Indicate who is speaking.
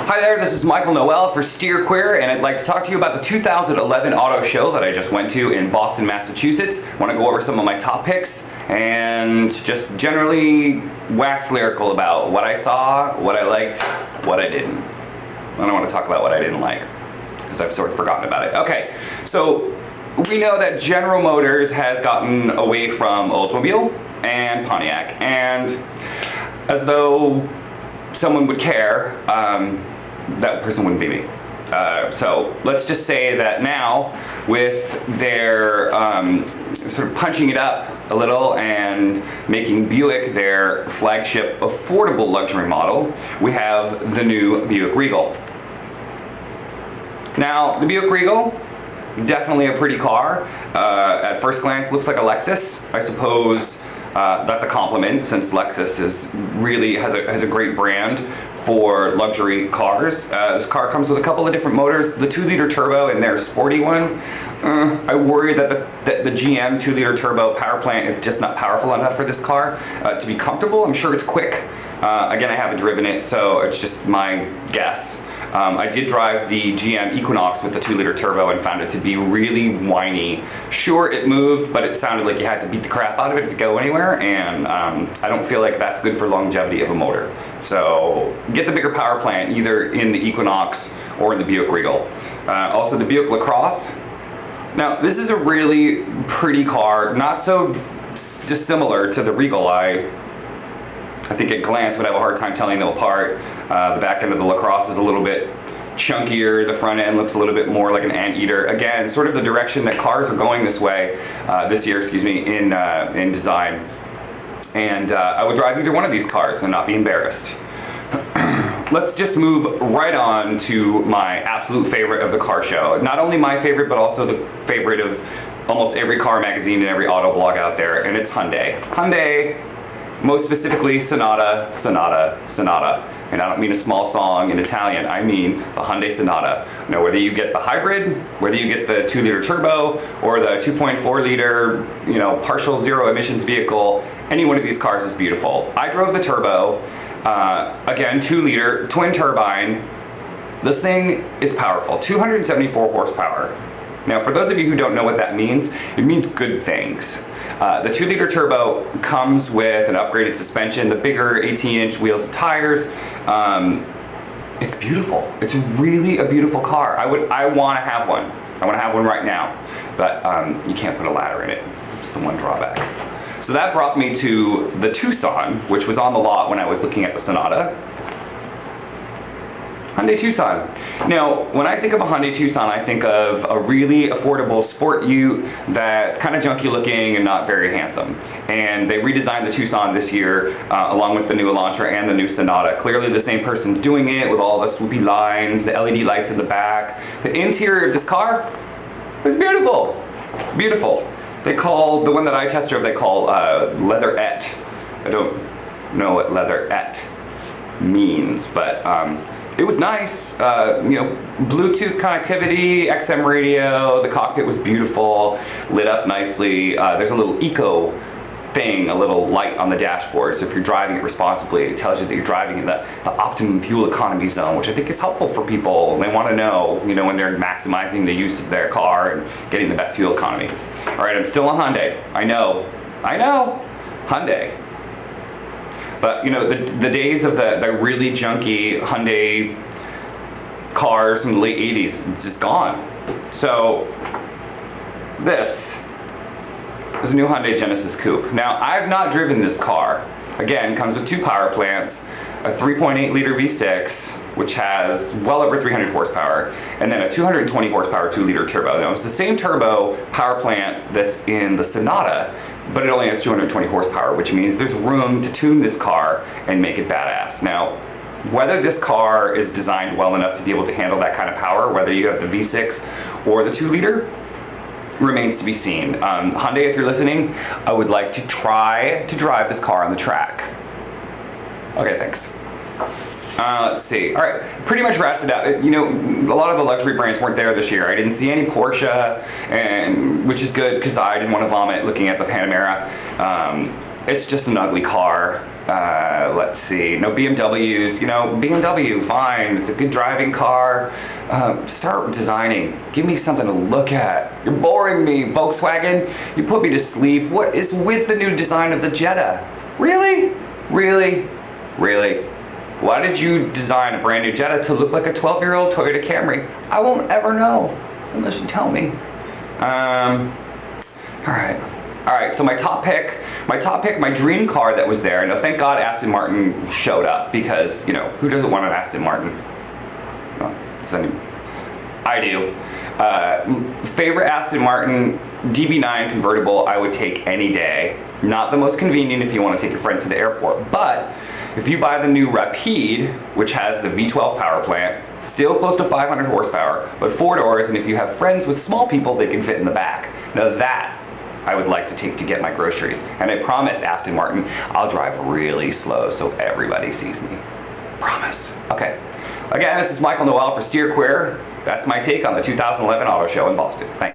Speaker 1: Hi there, this is Noel for Steer Queer, and I'd like to talk to you about the 2011 auto show that I just went to in Boston, Massachusetts. I want to go over some of my top picks and just generally wax lyrical about what I saw, what I liked, what I didn't. I don't want to talk about what I didn't like, because I've sort of forgotten about it. Okay, so we know that General Motors has gotten away from Oldsmobile and Pontiac, and as though someone would care, that person wouldn't be me. So let's just say that now, with their sort of punching it up a little and making Buick their flagship affordable luxury model, we have the new Buick Regal. Now, the Buick Regal, definitely a pretty car. At first glance, looks like a Lexus. I suppose that's a compliment, since Lexus really has a great brand for luxury cars. This car comes with a couple of different motors. The 2-liter turbo and their sporty one, I worry that the GM 2-liter turbo power plant is just not powerful enough for this car to be comfortable. I'm sure it's quick. Again, I haven't driven it, so it's just my guess. I did drive the GM Equinox with the 2-liter turbo and found it to be really whiny. Sure, it moved, but it sounded like you had to beat the crap out of it to go anywhere, and I don't feel like that's good for longevity of a motor. So get the bigger power plant, either in the Equinox or in the Buick Regal. Also the Buick LaCrosse. Now, this is a really pretty car, not so dissimilar to the Regal. I think at glance would have a hard time telling them apart. The back end of the LaCrosse is a little bit chunkier, the front end looks a little bit more like an anteater. Again, sort of the direction that cars are going this way, this year, excuse me, in design. And I would drive either one of these cars and not be embarrassed. Let's just move right on to my absolute favorite of the car show. Not only my favorite, but also the favorite of almost every car magazine and every auto blog out there, and it's Hyundai. Hyundai, most specifically Sonata, Sonata, Sonata. And I don't mean a small song in Italian, I mean the Hyundai Sonata. Now, whether you get the hybrid, whether you get the 2-liter turbo, or the 2.4-liter, partial zero emissions vehicle, any one of these cars is beautiful. I drove the turbo, again, 2-liter, twin turbine. This thing is powerful, 274 horsepower. Now, for those of you who don't know what that means, it means good things. The 2-liter turbo comes with an upgraded suspension, the bigger 18-inch wheels and tires. It's beautiful. It's really a beautiful car. I want to have one. I want to have one right now, but you can't put a ladder in it. It's the one drawback. So that brought me to the Tucson, which was on the lot when I was looking at the Sonata. Hyundai Tucson. Now, when I think of a Hyundai Tucson, I think of a really affordable sport ute that's kind of junky looking and not very handsome. And they redesigned the Tucson this year, along with the new Elantra and the new Sonata. Clearly the same person's doing it, with all the swoopy lines, the LED lights in the back. The interior of this car is beautiful. Beautiful. They call, the one that I test drove, they call leatherette. I don't know what leatherette means, but it was nice. Bluetooth connectivity, XM radio, the cockpit was beautiful, lit up nicely. There's a little eco thing, a little light on the dashboard, so if you're driving it responsibly, it tells you that you're driving in the optimum fuel economy zone, which I think is helpful for people. They want to know, when they're maximizing the use of their car and getting the best fuel economy. Alright, I'm still a Hyundai. I know, Hyundai. But, the days of the really junky Hyundai cars from the late 80s, it's just gone. So, this is a new Hyundai Genesis Coupe. Now, I've not driven this car. Again, comes with 2 power plants, a 3.8-liter V6, which has well over 300 horsepower, and then a 220 horsepower 2-liter turbo. Now, it's the same turbo power plant that's in the Sonata, but it only has 220 horsepower, which means there's room to tune this car and make it badass. Now, whether this car is designed well enough to be able to handle that kind of power, whether you have the V6 or the 2-liter, remains to be seen. Hyundai, if you're listening, I would like to try to drive this car on the track. Okay, thanks. Let's see. Alright, pretty much wraps it up. A lot of the luxury brands weren't there this year. I didn't see any Porsche, which is good because I didn't want to vomit looking at the Panamera. It's just an ugly car. Let's see, no BMWs. You know, BMW, fine, it's a good driving car. Start designing. Give me something to look at. You're boring me, Volkswagen. You put me to sleep. What is with the new design of the Jetta? Really? Really? Really? Why did you design a brand new Jetta to look like a 12-year-old Toyota Camry? I won't ever know unless you tell me. Alright, so my top pick, my dream car that was there. Now, thank God Aston Martin showed up, because, you know, who doesn't want an Aston Martin? Well, I do. Favorite Aston Martin, DB9 convertible, I would take any day. Not the most convenient if you want to take your friends to the airport, but if you buy the new Rapide, which has the V12 power plant, still close to 500 horsepower, but 4 doors, and if you have friends with small people, they can fit in the back. Now that I would like to take to get my groceries. And I promise, Aston Martin, I'll drive really slow so everybody sees me. Promise. Okay. Again, this is Noel for Steer Queer. That's my take on the 2011 Auto Show in Boston. Thanks.